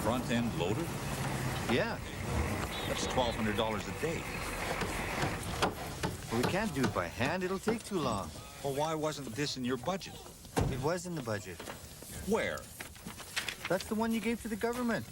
Front-end loader? Yeah. That's $1,200 a day. Well, we can't do it by hand. It'll take too long. Well, why wasn't this in your budget? It was in the budget. Where? That's the one you gave to the government.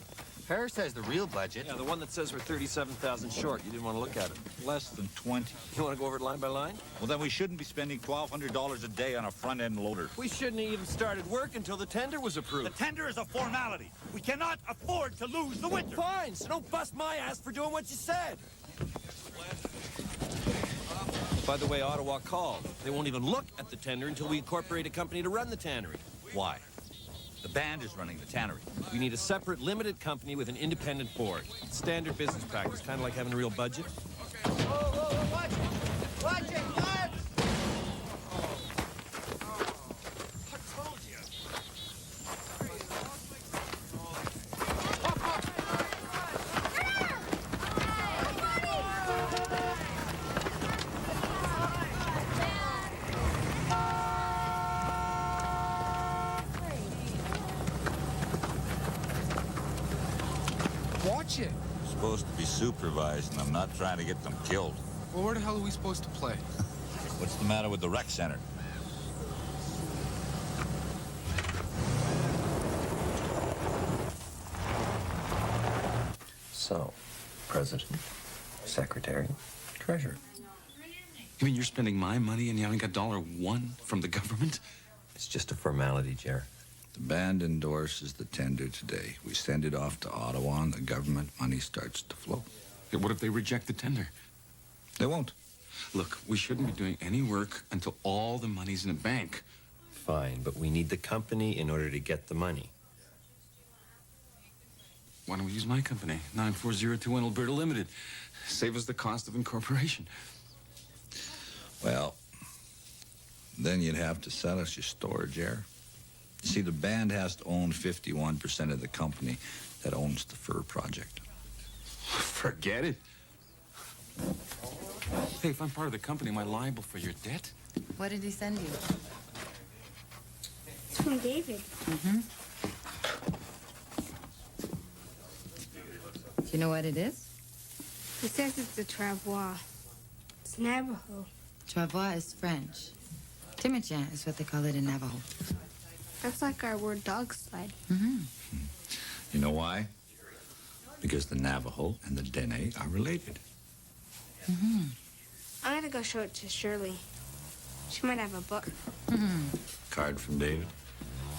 Paris has the real budget. Yeah, the one that says we're 37,000 short. You didn't want to look at it. Less than 20. You want to go over it line by line? Well, then we shouldn't be spending $1,200 a day on a front-end loader. We shouldn't have even started work until the tender was approved. The tender is a formality. We cannot afford to lose the winter. Fine, so don't bust my ass for doing what you said. By the way, Ottawa called. They won't even look at the tender until we incorporate a company to run the tannery. Why? The band is running the tannery. We need a separate limited company with an independent board. Standard business practice, kind of like having a real budget. Whoa, watch it! Watch it, lads! I told you. Watch it. Supposed to be supervised, and I'm not trying to get them killed. Well, where the hell are we supposed to play? What's the matter with the rec center? So, president, secretary, treasurer. You mean you're spending my money and you haven't got $1 from the government? It's just a formality, Jer. The band endorses the tender today. We send it off to Ottawa and the government money starts to flow. Yeah, what if they reject the tender? They won't. Look, we shouldn't be doing any work until all the money's in a bank. Fine, but we need the company in order to get the money. Why don't we use my company, 94021 Alberta Limited? Save us the cost of incorporation. Well, then you'd have to sell us your storage, Jer. You see, the band has to own 51% of the company that owns the fur project. Forget it. Hey, if I'm part of the company, am I liable for your debt? What did he send you? It's from David. Mm-hmm. Do you know what it is? He says it's a travois. It's Navajo. Travois is French. Timidien is what they call it in Navajo. That's like our word dog slide. Mm-hmm. You know why? Because the Navajo and the Dene are related. Mm-hmm. I'm gonna go show it to Shirley. She might have a book. Mm-hmm. Card from David.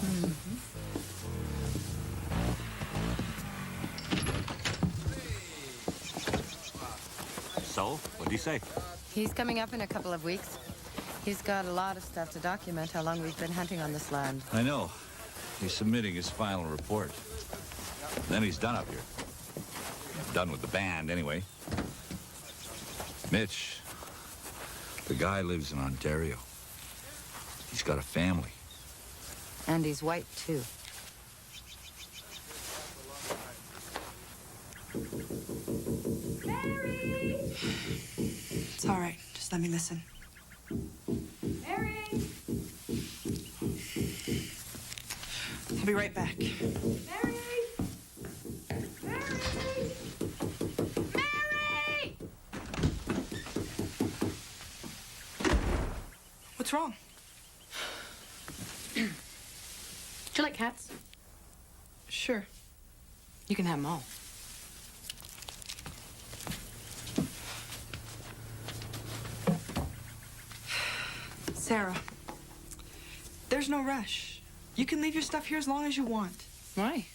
Mm-hmm. So, what'd he say? He's coming up in a couple of weeks. He's got a lot of stuff to document how long we've been hunting on this land. I know. He's submitting his final report. Then he's done up here. Done with the band, anyway. Mitch, the guy lives in Ontario. He's got a family. And he's white, too. Mary! It's all right. Just let me listen. Mary! I'll be right back. Mary! Mary! Mary! What's wrong? Do you like cats? Sure. You can have them all. Sarah, there's no rush. You can leave your stuff here as long as you want. Why?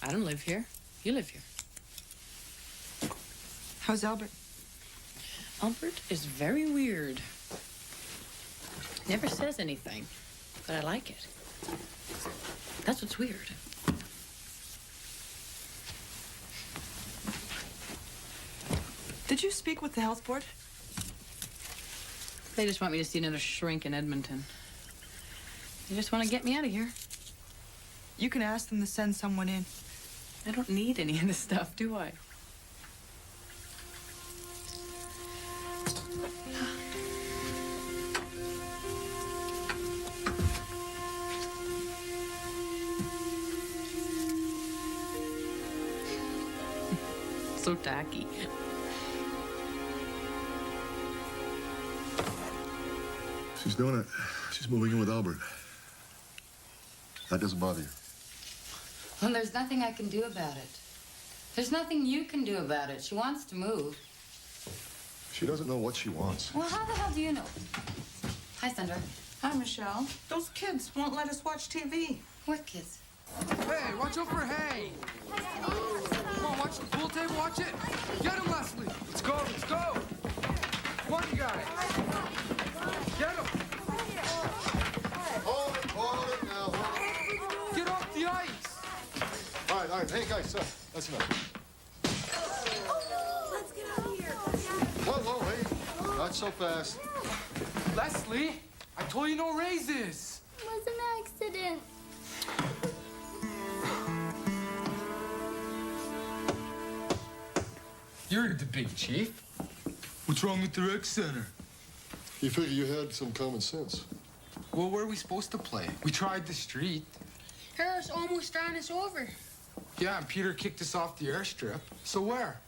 I don't live here. You live here. How's Albert? Albert is very weird. Never says anything, but I like it. That's what's weird. Did you speak with the health board? They just want me to see another shrink in Edmonton. They just want to get me out of here. You can ask them to send someone in. I don't need any of this stuff, do I? So tacky. She's doing it. She's moving in with Albert. That doesn't bother you. Well, there's nothing I can do about it. There's nothing you can do about it. She wants to move. She doesn't know what she wants. Well, how the hell do you know? Hi, Sandra. Hi, Michelle. Those kids won't let us watch TV. What kids? Hey, watch out for Hay. Come on, watch the pool table. Watch it. Get him, Leslie. Let's go. Let's go. One guy. Get him. Hold it now. Get off the ice. All right. Hey, guys, that's enough. Let's get out of here. Whoa, hey. Not so fast. Leslie, I told you no raises. It was an accident. You're the big chief. What's wrong with the rec center? You figure you had some common sense. Well, where are we supposed to play? We tried the street. Harris almost ran us over. Yeah, and Peter kicked us off the airstrip. So where?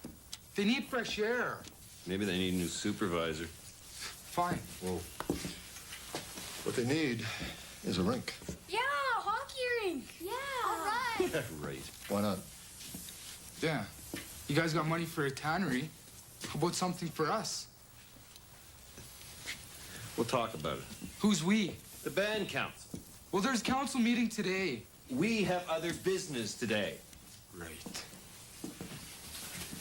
They need fresh air. Maybe they need a new supervisor. Fine. Well, what they need is a rink. Yeah, hockey rink. Yeah. All right. Right. Why not? Yeah. You guys got money for a tannery. How about something for us? We'll talk about it. Who's we? The band council. Well, there's council meeting today. We have other business today. Right.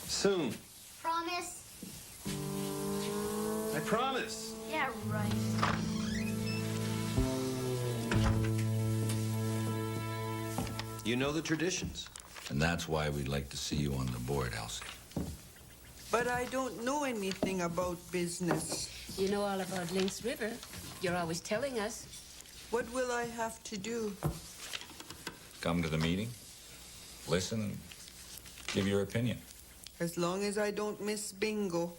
Soon. Promise? I promise. Yeah, right. You know the traditions. And that's why we'd like to see you on the board, Elsie. But I don't know anything about business. You know all about Lynx River. You're always telling us. What will I have to do? Come to the meeting, listen, and give your opinion. As long as I don't miss bingo.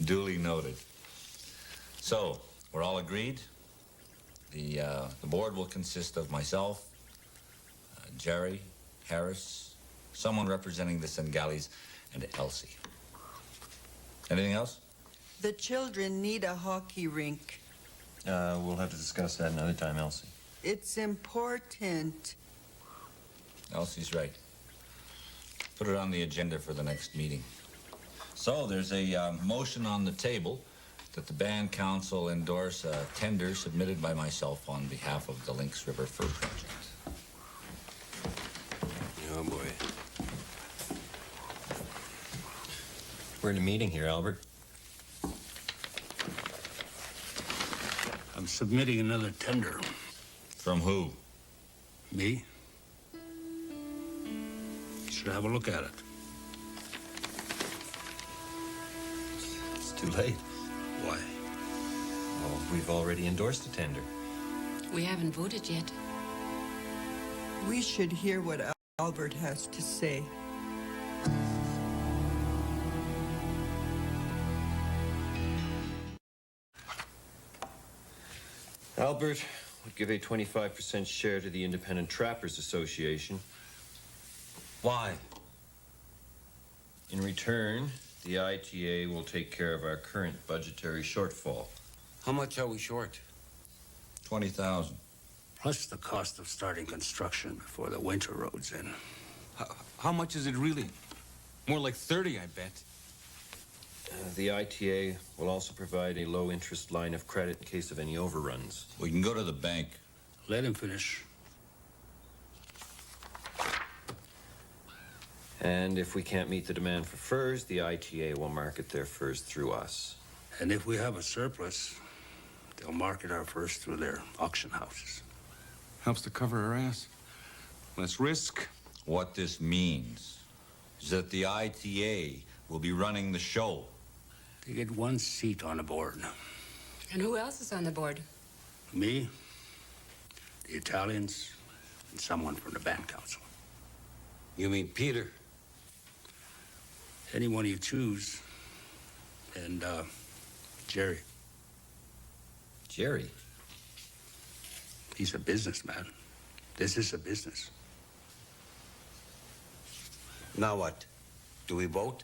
Duly noted. So, we're all agreed? The board will consist of myself, Jerry, Harris, someone representing the Sengalis, and Elsie. Anything else? The children need a hockey rink. We'll have to discuss that another time, Elsie. It's important. Elsie's right. Put it on the agenda for the next meeting. So there's a motion on the table that the band council endorse a tender submitted by myself on behalf of the Lynx River Fur Project. Oh, boy. We're in a meeting here, Albert. I'm submitting another tender. From who? Me? Should have a look at it. It's too late. Why? Well, we've already endorsed the tender. We haven't voted yet. We should hear what Albert has to say. Albert would give a 25% share to the Independent Trappers Association. Why? In return, the ITA will take care of our current budgetary shortfall. How much are we short? 20,000. Plus the cost of starting construction before the winter road's in. How much is it really? More like 30, I bet. The ITA will also provide a low-interest line of credit in case of any overruns. We can go to the bank. Let him finish. And if we can't meet the demand for furs, the ITA will market their furs through us. And if we have a surplus, they'll market our furs through their auction houses. Helps to cover our ass. Less risk. What this means is that the ITA will be running the show. They get one seat on the board. And who else is on the board? Me, the Italians, and someone from the band council. You mean Peter? Anyone you choose. And, Jerry. Jerry? He's a businessman. This is a business. Now what? Do we vote?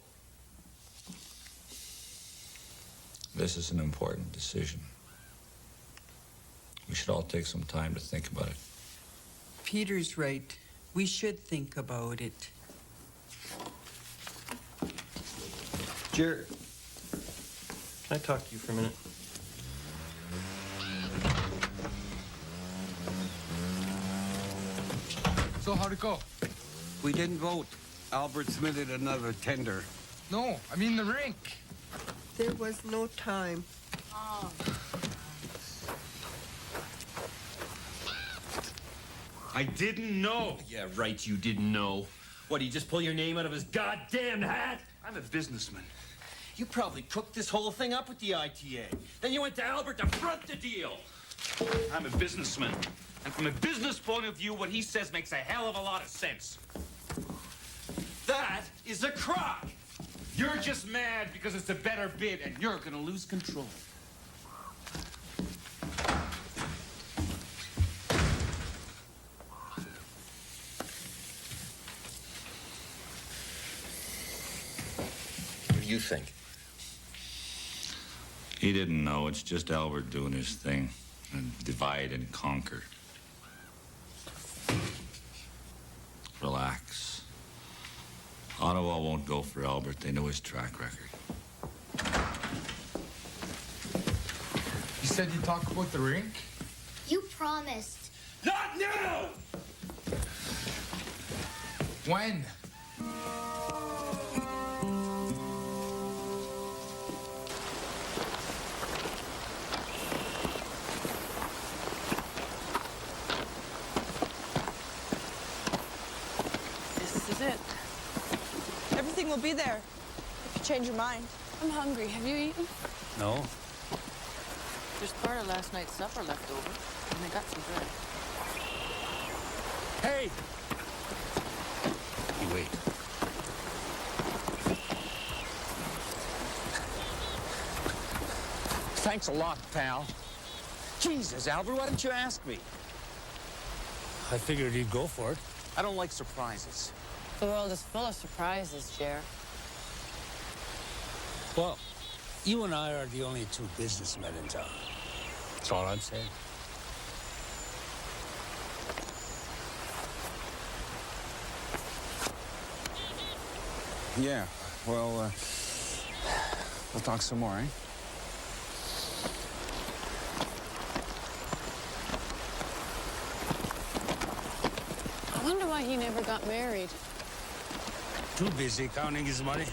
This is an important decision. We should all take some time to think about it. Peter's right. We should think about it. Jared, can I talk to you for a minute? So how'd it go? We didn't vote. Albert submitted another tender. No, I mean the rink. There was no time. Oh. I didn't know. Yeah, right, you didn't know. What, he just pull your name out of his goddamn hat? I'm a businessman. You probably cooked this whole thing up with the ITA. Then you went to Albert to front the deal. I'm a businessman. And from a business point of view, what he says makes a hell of a lot of sense. That is a crock. You're just mad because it's a better bid and you're gonna lose control. What do you think? He didn't know. It's just Albert doing his thing. And divide and conquer. Relax. Ottawa won't go for Albert. They know his track record. You said you'd talk about the rink? You promised. Not now! When? This is it. Everything will be there if you change your mind. I'm hungry. Have you eaten? No. There's part of last night's supper left over, and I got some bread. Hey! You wait. Thanks a lot, pal. Jesus, Albert, why didn't you ask me? I figured you'd go for it. I don't like surprises. The world is full of surprises, Jer. Well, you and I are the only two businessmen in town. That's all I'm saying. Yeah, well, we'll talk some more, eh? I wonder why he never got married. Too busy counting his money.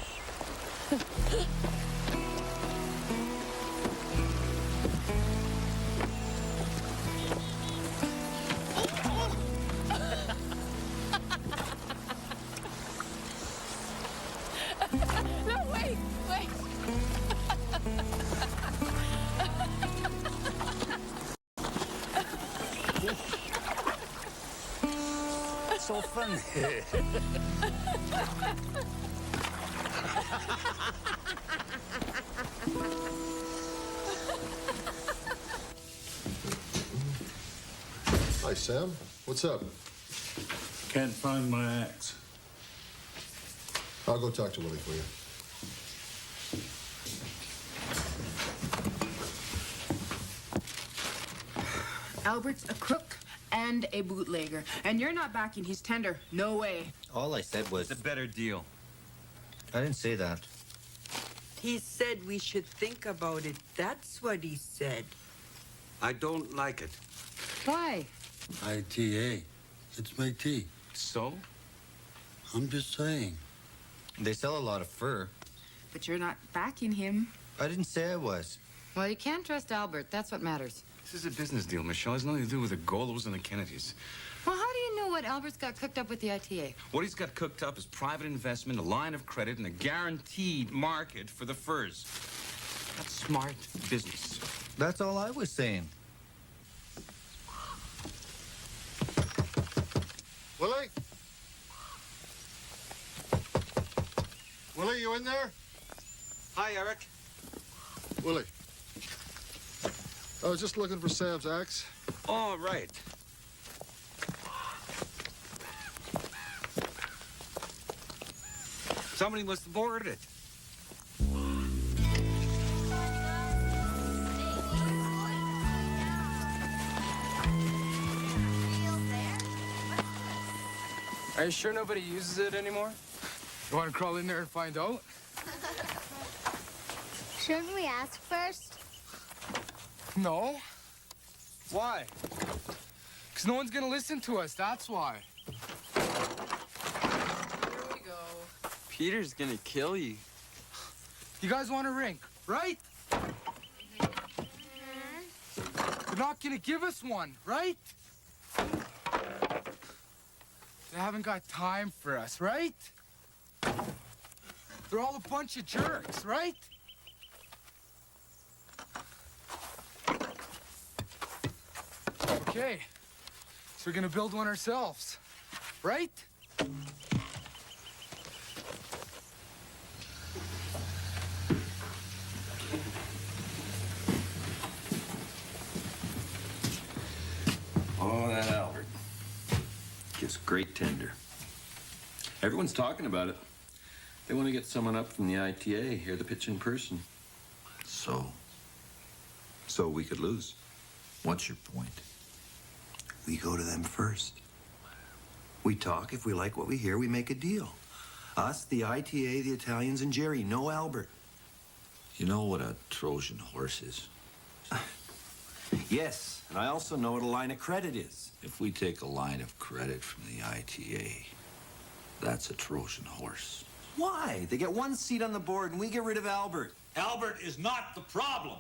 No, wait. So funny. Hi, Sam. What's up? Can't find my axe. I'll go talk to Willie for you. Albert's a crook and a bootlegger, and you're not backing his tender. No way. All I said was... It's a better deal. I didn't say that. He said we should think about it. That's what he said. I don't like it. Why? ITA. It's my tea. So? I'm just saying. They sell a lot of fur. But you're not backing him. I didn't say I was. Well, you can't trust Albert. That's what matters. This is a business deal, Michelle. It has nothing to do with the Golos and the Kennedys. Well, how do you know what Albert's got cooked up with the ITA? What he's got cooked up is private investment, a line of credit, and a guaranteed market for the furs. That's smart business. That's all I was saying. Willie? Willie, you in there? Hi, Eric. Willie. I was just looking for Sam's axe. All right. Somebody must have boarded it. Are you sure nobody uses it anymore? You want to crawl in there and find out? Shouldn't we ask first? No. Why? Because no one's going to listen to us, that's why. Here we go. Peter's going to kill you. You guys want a rink, right? They're not going to give us one, right? They haven't got time for us, right? They're all a bunch of jerks, right? Okay, so we're gonna build one ourselves, right? Oh, that Albert. Gives great tender. Everyone's talking about it. They want to get someone up from the ITA, hear the pitch in person. So we could lose. What's your point? We go to them first. We talk. If we like what we hear, we make a deal. Us, the ITA, the Italians, and Jerry. No Albert. You know what a Trojan horse is? Yes, and I also know what a line of credit is. If we take a line of credit from the ITA, that's a Trojan horse. Why? They get one seat on the board and we get rid of Albert. Albert is not the problem.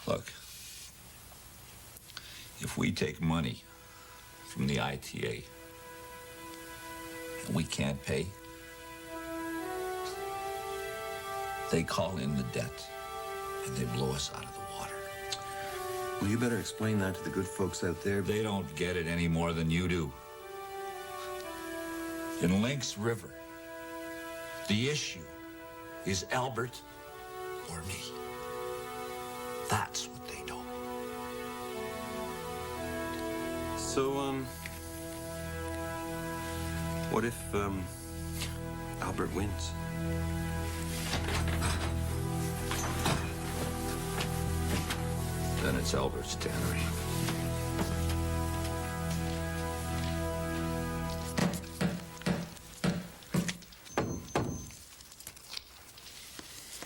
Look, if we take money from the ITA and we can't pay, they call in the debt and they blow us out of the water. Well, you better explain that to the good folks out there. They don't get it any more than you do. In Lynx River, the issue is Albert or me. That's what they know. So, what if, Albert wins? Then it's Albert's tannery.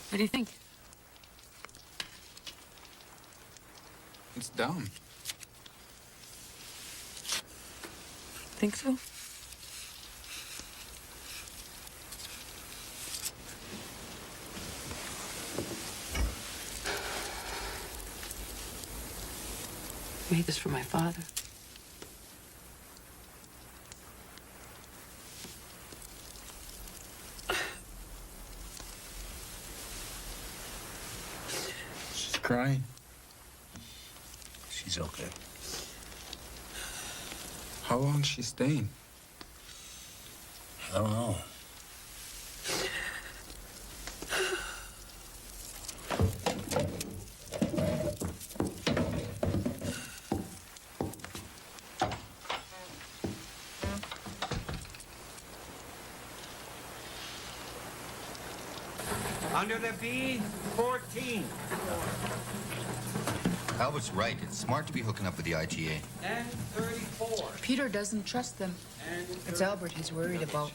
What do you think? It's dumb. Think so? I made this for my father. She's crying. She's okay. How long is she staying? I don't know. Under the B-14. Albert's right. It's smart to be hooking up with the ITA. And 34. Peter doesn't trust them. It's Albert he's worried about.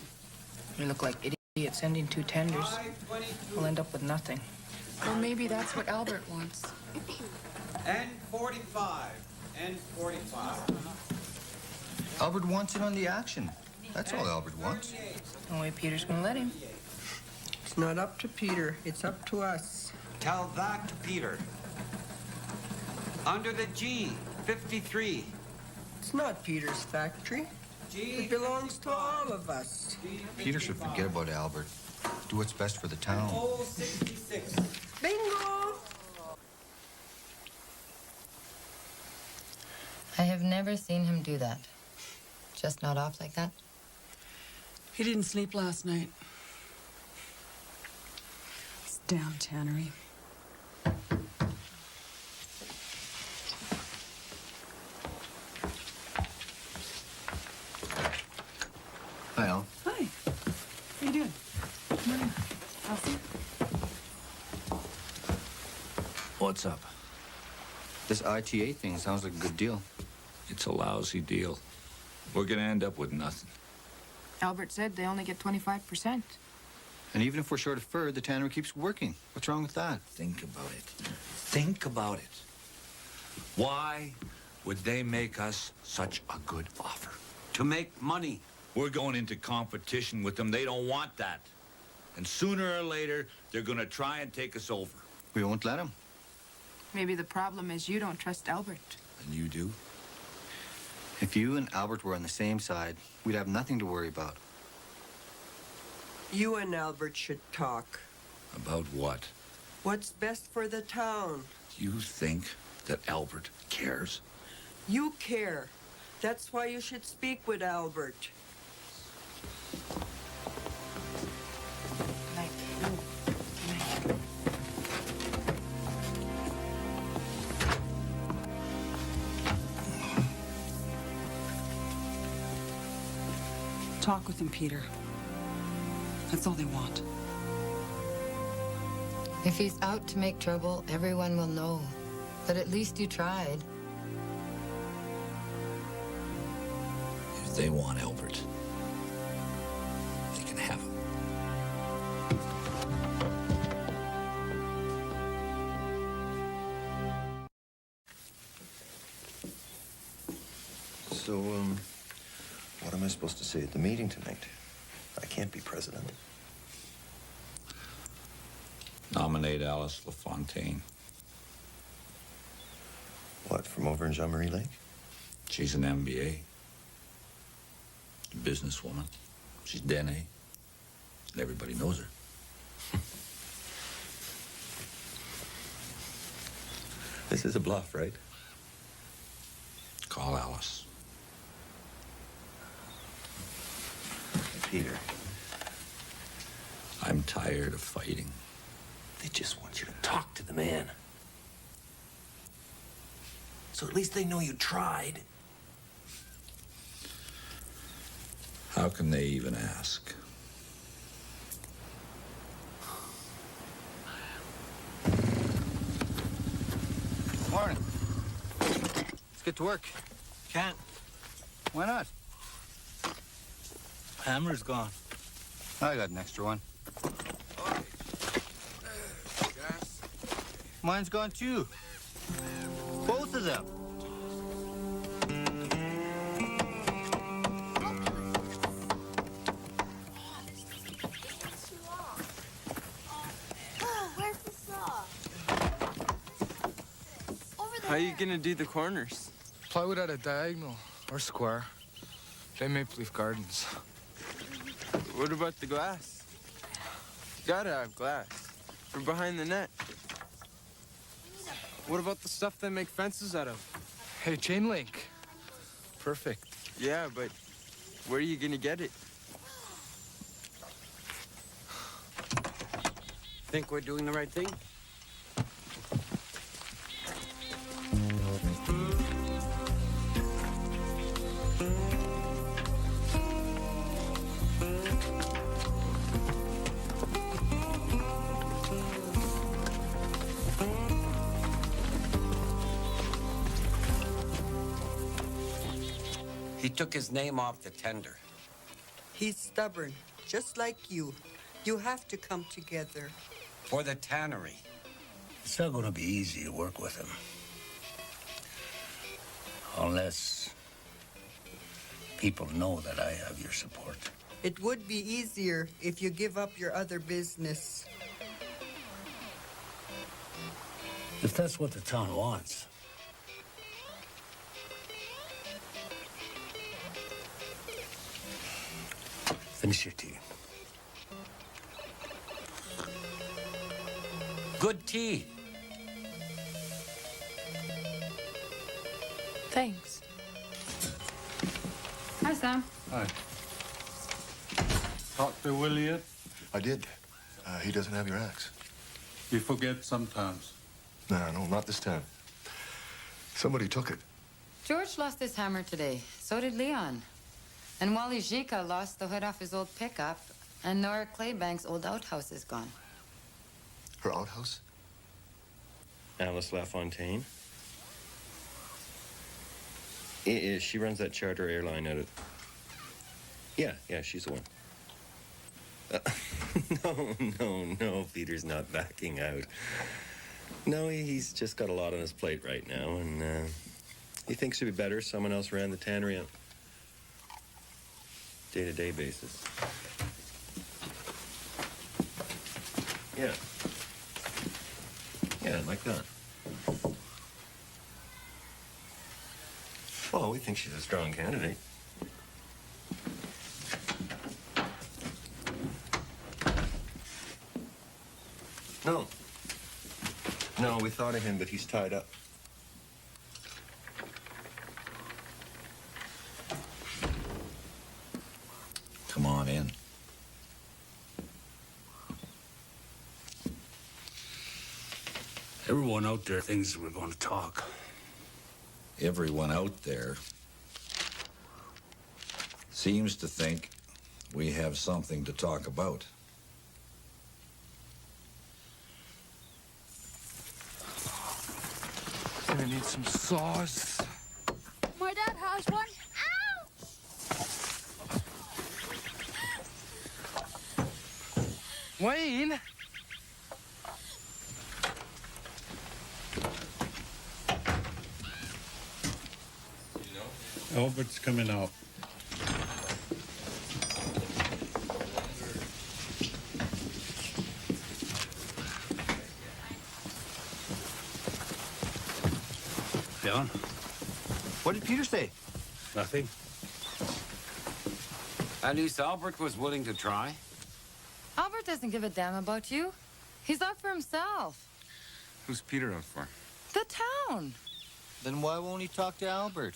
We look like idiots sending 2 tenders. We'll end up with nothing. Or maybe that's what Albert wants. N45. N45. Albert wants in on the action. That's all Albert wants. No way Peter's gonna let him. It's not up to Peter. It's up to us. Tell that to Peter. Under the G-53. It's not Peter's factory. It belongs to all of us. Peter should forget about Albert. Do what's best for the town. 066. Bingo! I have never seen him do that. Just not off like that. He didn't sleep last night. This damn tannery. What's up? This ITA thing sounds like a good deal. It's a lousy deal. We're gonna end up with nothing. Albert said they only get 25%. And even if we're short of fur, the tannery keeps working. What's wrong with that? Think about it. Think about it. Why would they make us such a good offer? To make money. We're going into competition with them. They don't want that. And sooner or later, they're gonna try and take us over. We won't let them. Maybe the problem is you don't trust Albert. And you do? If you and Albert were on the same side, we'd have nothing to worry about. You and Albert should talk. About what? What's best for the town? You think that Albert cares? You care. That's why you should speak with Albert. Talk with them, Peter. That's all they want. If he's out to make trouble, everyone will know. But at least you tried. If they want Albert, they can have him. So, what am I supposed to say at the meeting tonight? I can't be president. Nominate Alice LaFontaine. What, from over in Jean-Marie Lake? She's an MBA. A businesswoman. She's Dene. And everybody knows her. This is a bluff, right? Call Alice. Peter. I'm tired of fighting. They just want you to talk to the man. So at least they know you tried. How can they even ask? Morning. Let's get to work. Can't. Why not? Hammer's gone. I got an extra one. Mine's gone too. Both of them. Oh, where's the saw? Over there. How you gonna do the corners? Plywood at a diagonal or square. They maple leaf gardens. What about the glass? You gotta have glass. Or behind the net. What about the stuff they make fences out of? Hey, chain link. Perfect. Yeah, but where are you gonna get it? Think we're doing the right thing? He took his name off the tender. He's stubborn, just like you. You have to come together. For the tannery. It's not going to be easy to work with him. Unless people know that I have your support. It would be easier if you give up your other business. If that's what the town wants. Finish your tea. Good tea. Thanks. Hi, Sam. Hi. Talk to Willie yet? I did. He doesn't have your axe. You forget sometimes. No, not this time. Somebody took it. George lost his hammer today. So did Leon. And Wally Zika lost the hood off his old pickup. And Nora Claybank's old outhouse is gone. Her outhouse? Alice LaFontaine. She runs that charter airline out of... Yeah, she's the one. No, Peter's not backing out. No, he's just got a lot on his plate right now, and he thinks it'd be better if someone else ran the tannery on a day-to-day basis. Yeah, like that. Well, we think she's a strong candidate. No, we thought of him, but he's tied up. Come on in. Everyone out there thinks we're going to talk. Everyone out there seems to think we have something to talk about. Gonna need some sauce. My dad has one. Ow! Wayne! Albert's coming out. John? What did Peter say? Nothing. At least Albert was willing to try. Albert doesn't give a damn about you. He's out for himself. Who's Peter out for? The town. Then why won't he talk to Albert?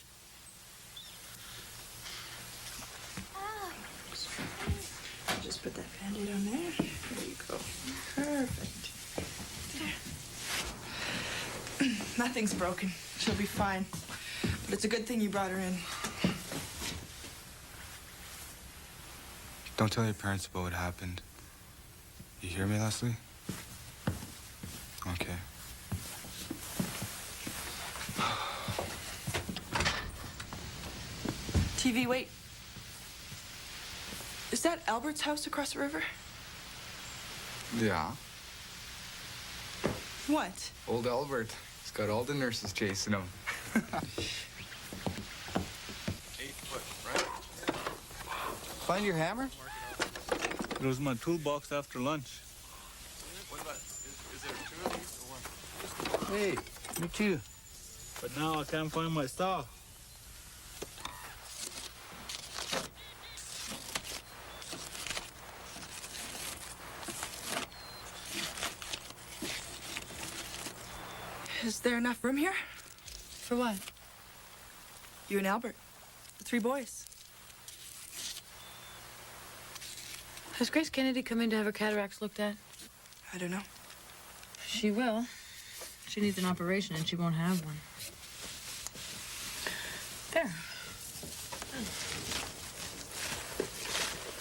Just put that Band-Aid on there. There you go. Perfect. There. Nothing's broken. She'll be fine. But it's a good thing you brought her in. Don't tell your parents about what happened. You hear me, Leslie? Okay. TV, wait. Is that Albert's house across the river? Yeah. What? Old Albert. He's got all the nurses chasing him. 8 foot, right? Find your hammer? It was my toolbox after lunch. What about, is there 2 of these or 1? Hey, me too. But now I can't find my stuff. Is there enough room here? For what? You and Albert. The 3 boys. Has Grace Kennedy come in to have her cataracts looked at? I don't know. She will. She needs an operation and she won't have one. There.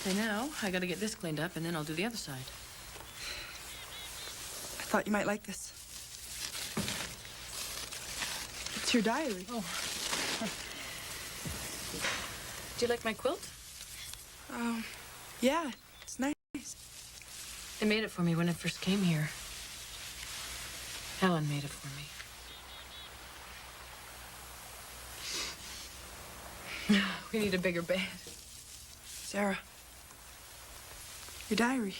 Okay, now I gotta get this cleaned up and then I'll do the other side. I thought you might like this. It's your diary. Oh. Do you like my quilt? Yeah, it's nice. They made it for me when I first came here. Helen made it for me. We need a bigger bed. Sarah, your diary.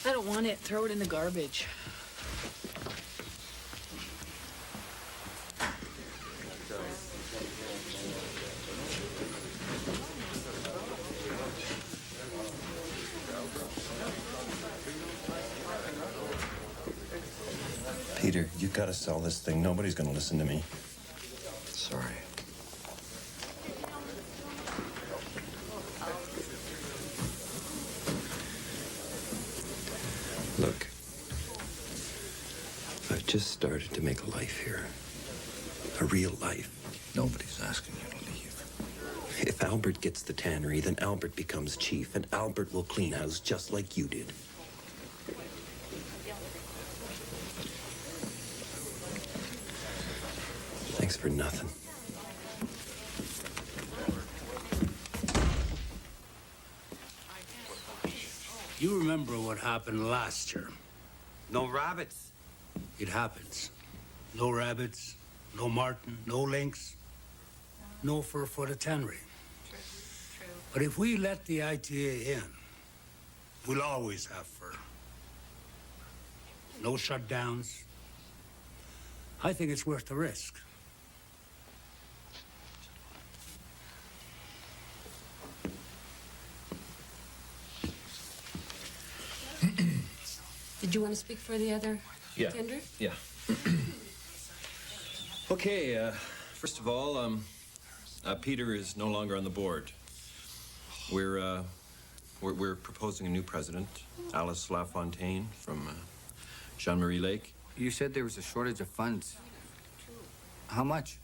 I don't want it. Throw it in the garbage. Peter, you gotta sell this thing. Nobody's gonna listen to me. Sorry. Look, I've just started to make a life here. A real life. Nobody's asking you to leave. If Albert gets the tannery, then Albert becomes chief, and Albert will clean house just like you did. for nothing. You remember what happened last year? No rabbits. It happens. No rabbits, no marten, no lynx, no fur for the tannery. But if we let the ITA in, we'll always have fur. No shutdowns. I think it's worth the risk. Did you want to speak for the other tender? Yeah. Okay, first of all, Peter is no longer on the board. We're proposing a new president, Alice LaFontaine from Jean-Marie Lake. You said there was a shortage of funds. How much?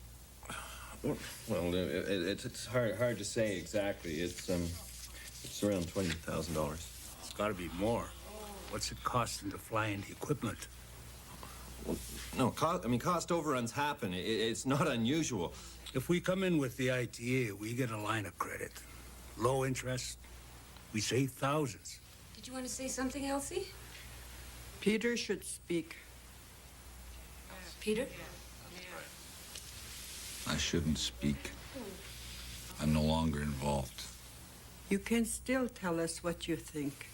Well, it's hard to say exactly. It's around $20,000. It's got to be more. What's it costing to fly in the equipment? Well, no, cost overruns happen. It's not unusual. If we come in with the ITA, we get a line of credit. Low interest. We save thousands. Did you want to say something, Elsie? Peter should speak. Peter? I shouldn't speak. I'm no longer involved. You can still tell us what you think.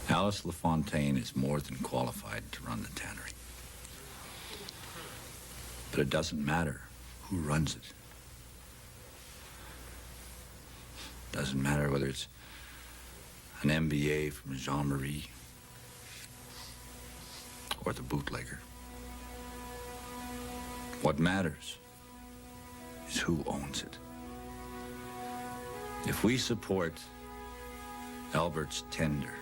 Alice LaFontaine is more than qualified to run the tannery. But it doesn't matter who runs it. Doesn't matter whether it's an MBA from Jean-Marie or the bootlegger. What matters is who owns it. If we support Albert's tender,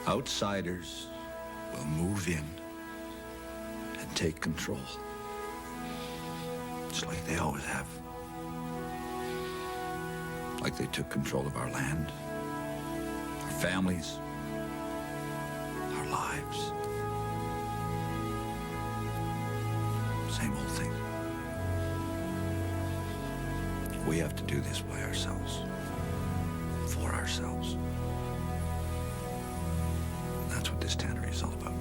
outsiders will move in and take control, just like they always have. Like they took control of our land, our families, our lives. Same old thing. We have to do this by ourselves, for ourselves. That's what this tannery is all about.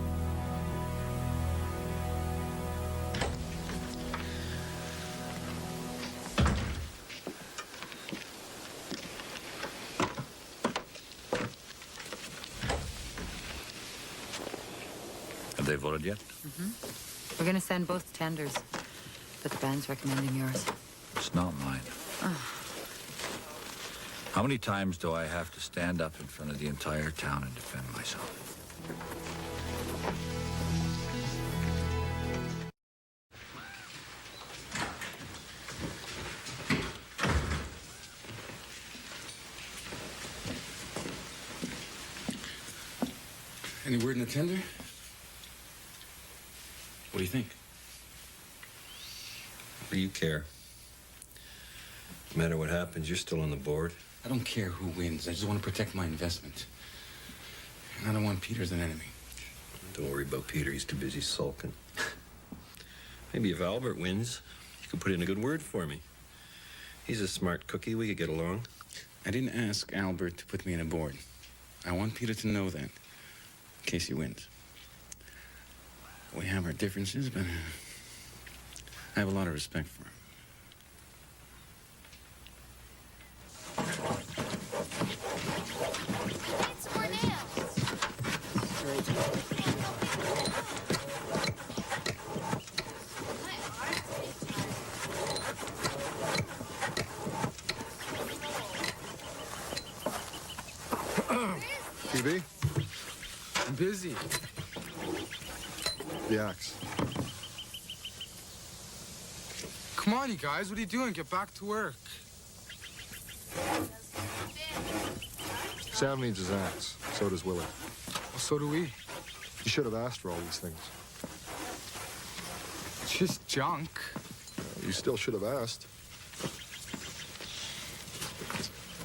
Have they voted yet? We're going to send both tenders, but the band's recommending yours. It's not mine. How many times do I have to stand up in front of the entire town and defend myself? Any word in the tender? What do you think? What do you care? No matter what happens, you're still on the board. I don't care who wins. I just want to protect my investment. And I don't want Peter as an enemy. Don't worry about Peter. He's too busy sulking. Maybe if Albert wins, you could put in a good word for me. He's a smart cookie. We could get along. I didn't ask Albert to put me in a board. I want Peter to know that, in case he wins. We have our differences, but I have a lot of respect for him. TV? I'm busy. The axe. Come on, you guys. What are you doing? Get back to work. Sam needs his axe. So does Willie. Well, so do we. You should have asked for all these things. It's just junk. You still should have asked.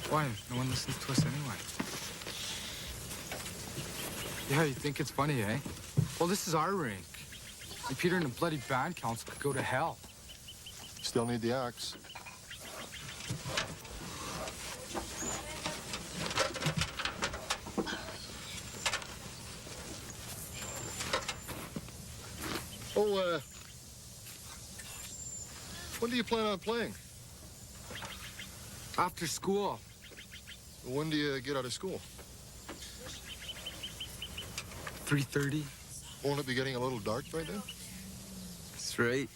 Why? No one listens to us anyway. Yeah, you think it's funny, eh? Well, this is our rink. And Peter and the bloody band council could go to hell. Still need the axe. Oh, when do you plan on playing? After school. When do you get out of school? 3:30. Won't it be getting a little dark by then? That's right.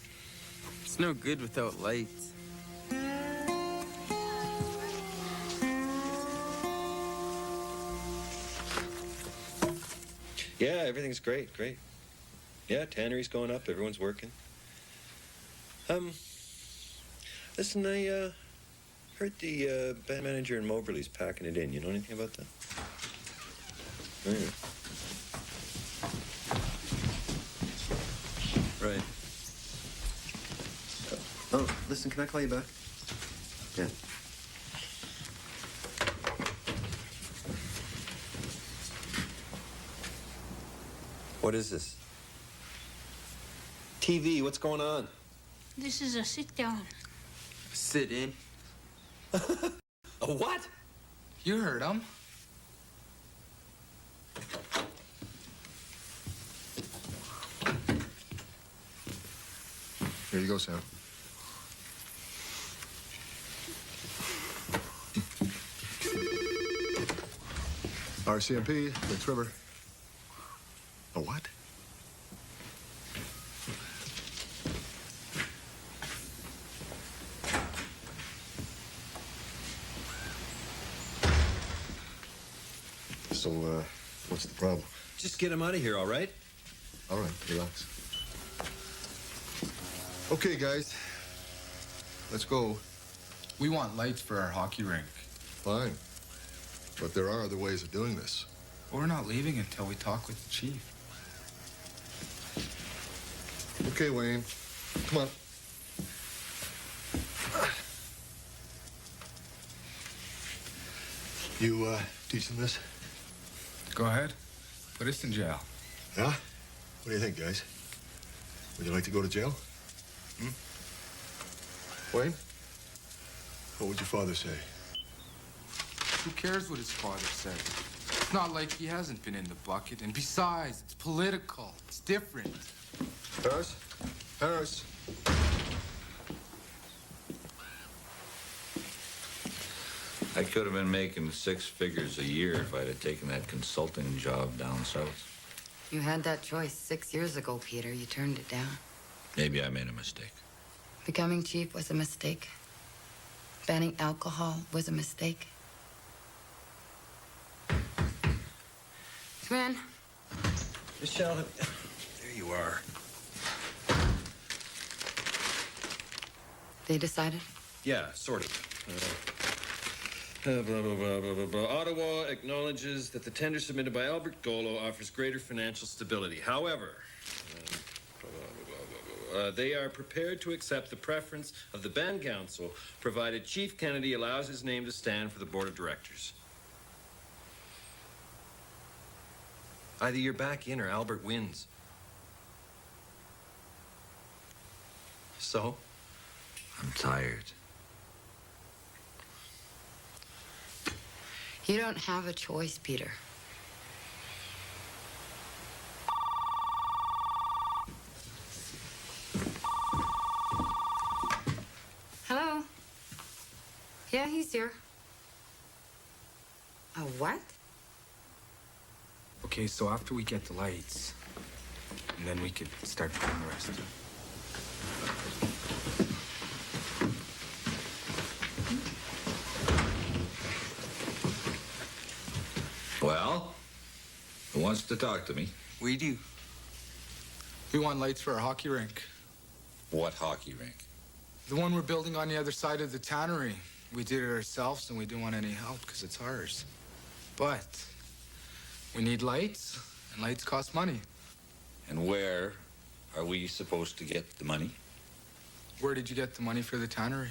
It's no good without lights. Yeah, everything's great, great. Yeah, tannery's going up, everyone's working. Listen, I heard the band manager in Moberly's packing it in. You know anything about that? Oh, yeah. Right. Oh, listen, can I call you back? Yeah. What is this? TV, what's going on? This is a sit down. Sit in. A what? You heard him. Here you go, Sam. RCMP, Lynx River. A what? So, what's the problem? Just get him out of here, all right? All right, relax. Okay, guys. Let's go. We want lights for our hockey rink. Fine. But there are other ways of doing this. We're not leaving until we talk with the chief. Okay, Wayne. Come on. You, teach them this? Go ahead. Put us in jail. Yeah? What do you think, guys? Would you like to go to jail? Wayne? What would your father say? Who cares what his father said? It's not like he hasn't been in the bucket. And besides, it's political. It's different. Harris? Harris? I could have been making 6 figures a year if I'd have taken that consulting job down south. You had that choice 6 years ago, Peter. You turned it down. Maybe I made a mistake. Becoming chief was a mistake. Banning alcohol was a mistake. Come in. Michelle, there you are. They decided? Yeah, sort of. Blah, blah, blah, blah, blah, blah. Ottawa acknowledges that the tender submitted by Albert Golo offers greater financial stability. However, they are prepared to accept the preference of the band council, provided Chief Kennedy allows his name to stand for the board of directors. Either you're back in or Albert wins. So? I'm tired. You don't have a choice, Peter. Hello? Yeah, he's here. A what? Okay, so after we get the lights, and then we could start doing the rest of it. Well, who wants to talk to me? We do. We want lights for our hockey rink. What hockey rink? The one we're building on the other side of the tannery. We did it ourselves, and we didn't want any help because it's ours. But we need lights, and lights cost money. And where are we supposed to get the money? Where did you get the money for the tannery?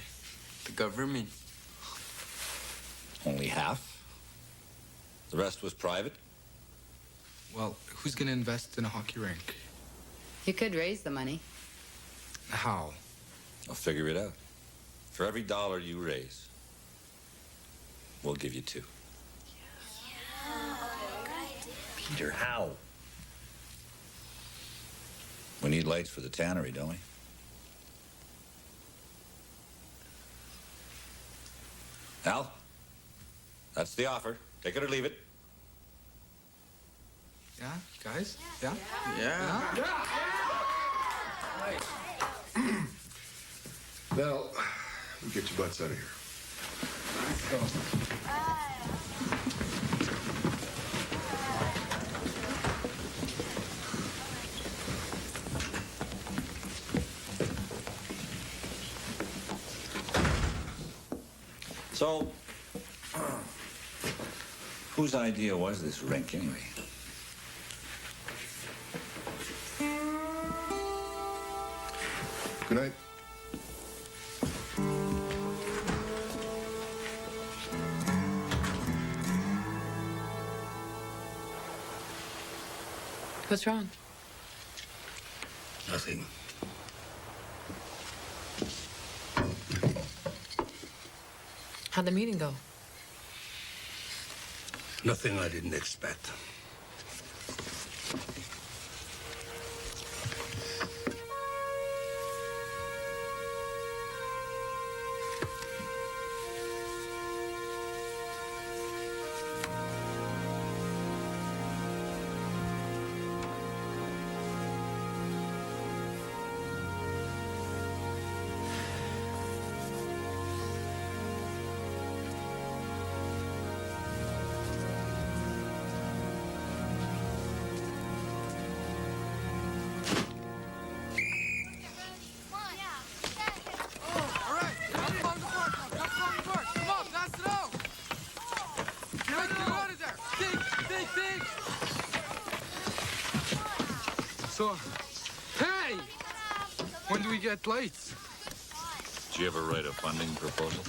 The government. Only half? The rest was private? Well, who's going to invest in a hockey rink? You could raise the money. How? I'll figure it out. For every $1 you raise, we'll give you 2. Peter, how? We need lights for the tannery, don't we? Al, that's the offer. Take it or leave it. Yeah, guys? Yeah? Yeah. Now, we'll get your butts out of here. So, whose idea was this rink, anyway? Good night. What's wrong? Nothing. How'd the meeting go? Nothing I didn't expect. So, hey! When do we get lights? Did you ever write a funding proposal?